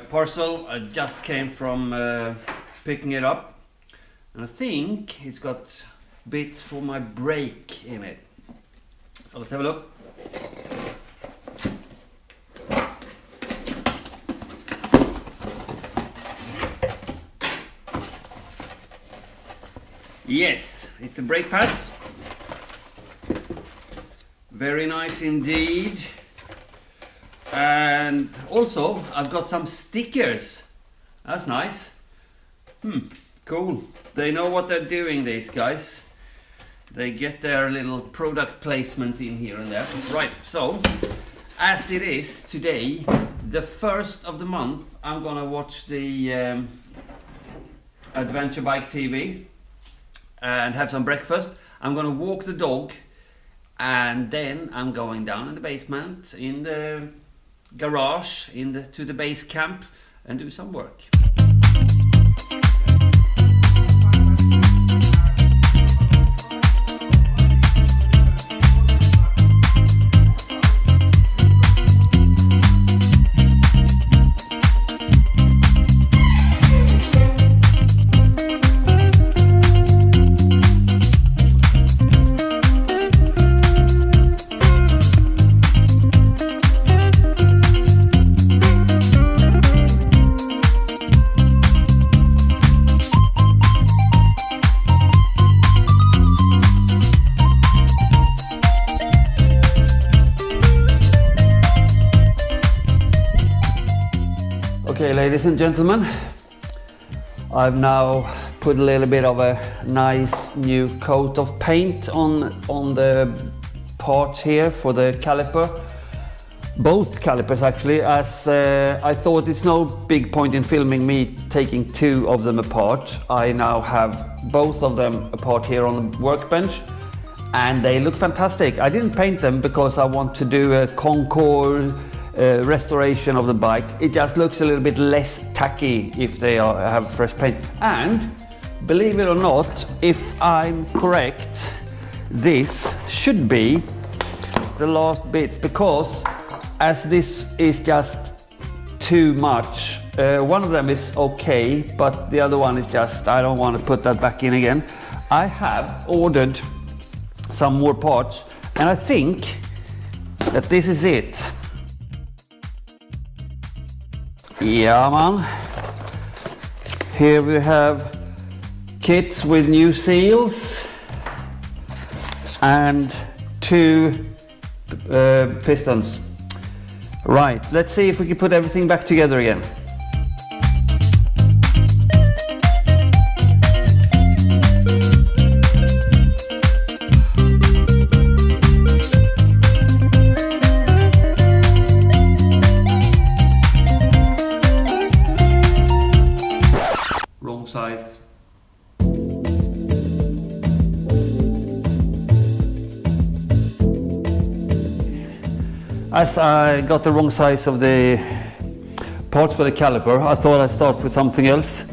parcel. I just came from picking it up, and I think it's got bits for my brake in it. So let's have a look. Yes, it's the brake pads. Very nice indeed. And also I've got some stickers. That's nice. Cool. They know what they're doing, these guys. They get their little product placement in here and there. Right, so as it is today, the 1st of the month, I'm gonna watch the Adventure Bike TV and have some breakfast. I'm gonna walk the dog, and then I'm going down in the basement, in the garage, to the base camp, and do some work. Okay, ladies and gentlemen, I've now put a little bit of a nice new coat of paint on the parts here for the caliper. Both calipers actually, as I thought it's no big point in filming me taking two of them apart. I now have both of them apart here on the workbench, and they look fantastic. I didn't paint them because I want to do a Concord restoration of the bike. It just looks a little bit less tacky if they have fresh paint. And believe it or not, if I'm correct, this should be the last bits, because as this is just too much, one of them is okay, but the other one is just, I don't want to put that back in again. I have ordered some more parts, and I think that this is it. Yeah, man. Here we have kits with new seals and two pistons. Right, let's see if we can put everything back together again. Size. As I got the wrong size of the parts for the caliper, I thought I'd start with something else.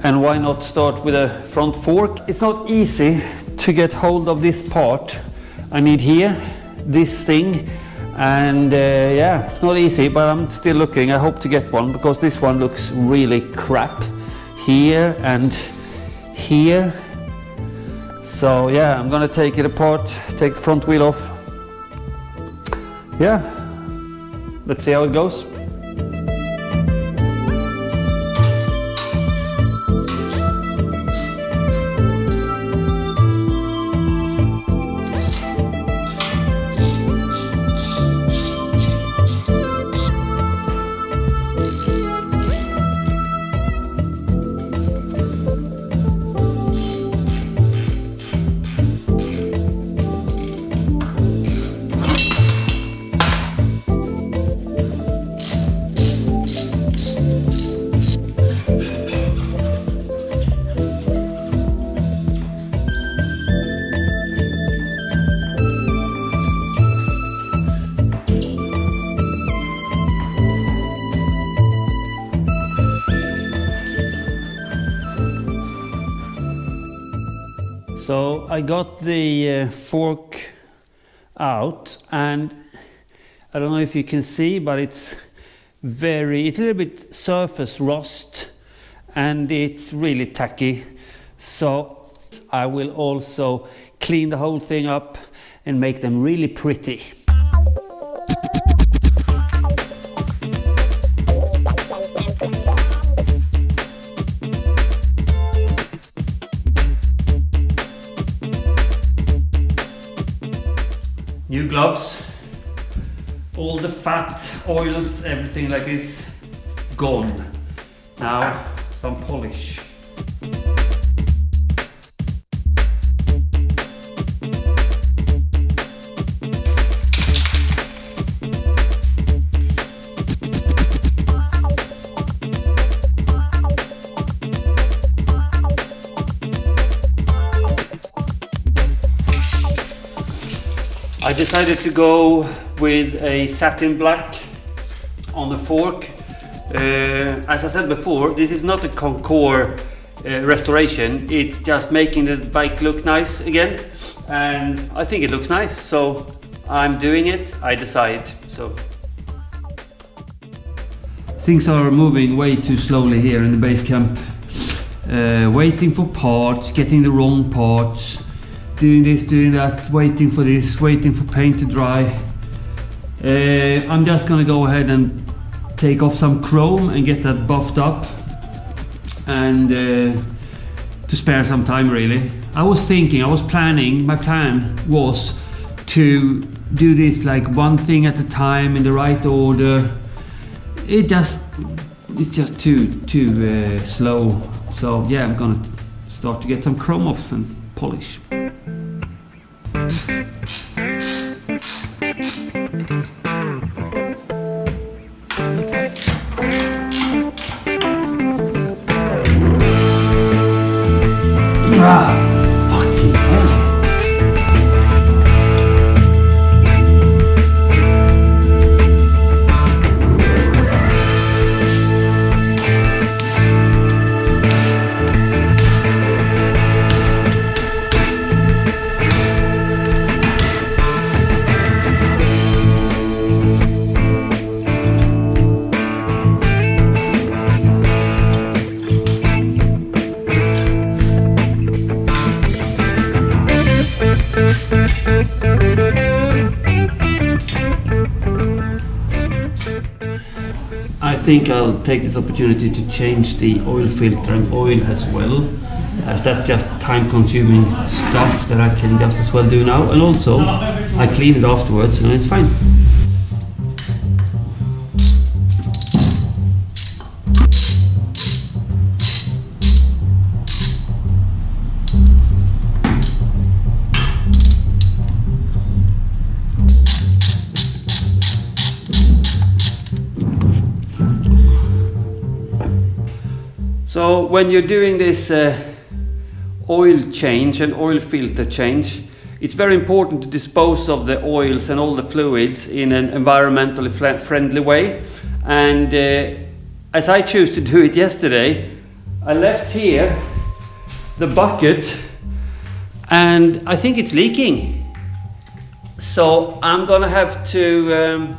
And why not start with a front fork? It's not easy to get hold of this part. I need here, this thing, and yeah, it's not easy, but I'm still looking. I hope to get one, because this one looks really crap. Here and here. So yeah, I'm gonna take it apart, take the front wheel off. Yeah, let's see how it goes. So I got the fork out, and I don't know if you can see, but it's it's a little bit surface rust and it's really tacky. So I will also clean the whole thing up and make them really pretty. New gloves, all the fat, oils, everything like this, gone. Now some polish. I decided to go with a satin black on the fork. As I said before, this is not a Concours restoration, it's just making the bike look nice again, and I think it looks nice, so I'm doing it. I decide. So things are moving way too slowly here in the base camp. Waiting for parts, getting the wrong parts, doing this, doing that, waiting for this, waiting for paint to dry. I'm just gonna go ahead and take off some chrome and get that buffed up, and to spare some time really. I was planning, my plan was to do this like one thing at a time in the right order. It's just too slow. So yeah, I'm gonna start to get some chrome off and polish. Fucking hell. I think I'll take this opportunity to change the oil filter and oil as well, as that's just time-consuming stuff that I can just as well do now, and also I clean it afterwards and it's fine. So when you're doing this oil change and oil filter change, it's very important to dispose of the oils and all the fluids in an environmentally friendly way. And as I choose to do it yesterday, I left here the bucket and I think it's leaking. So I'm gonna have to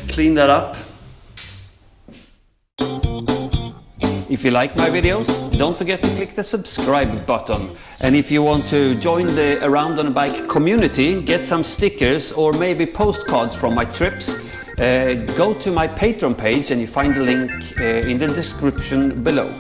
clean that up. If you like my videos, don't forget to click the subscribe button. And if you want to join the Around on a Bike community, get some stickers or maybe postcards from my trips, go to my Patreon page and you find the link in the description below.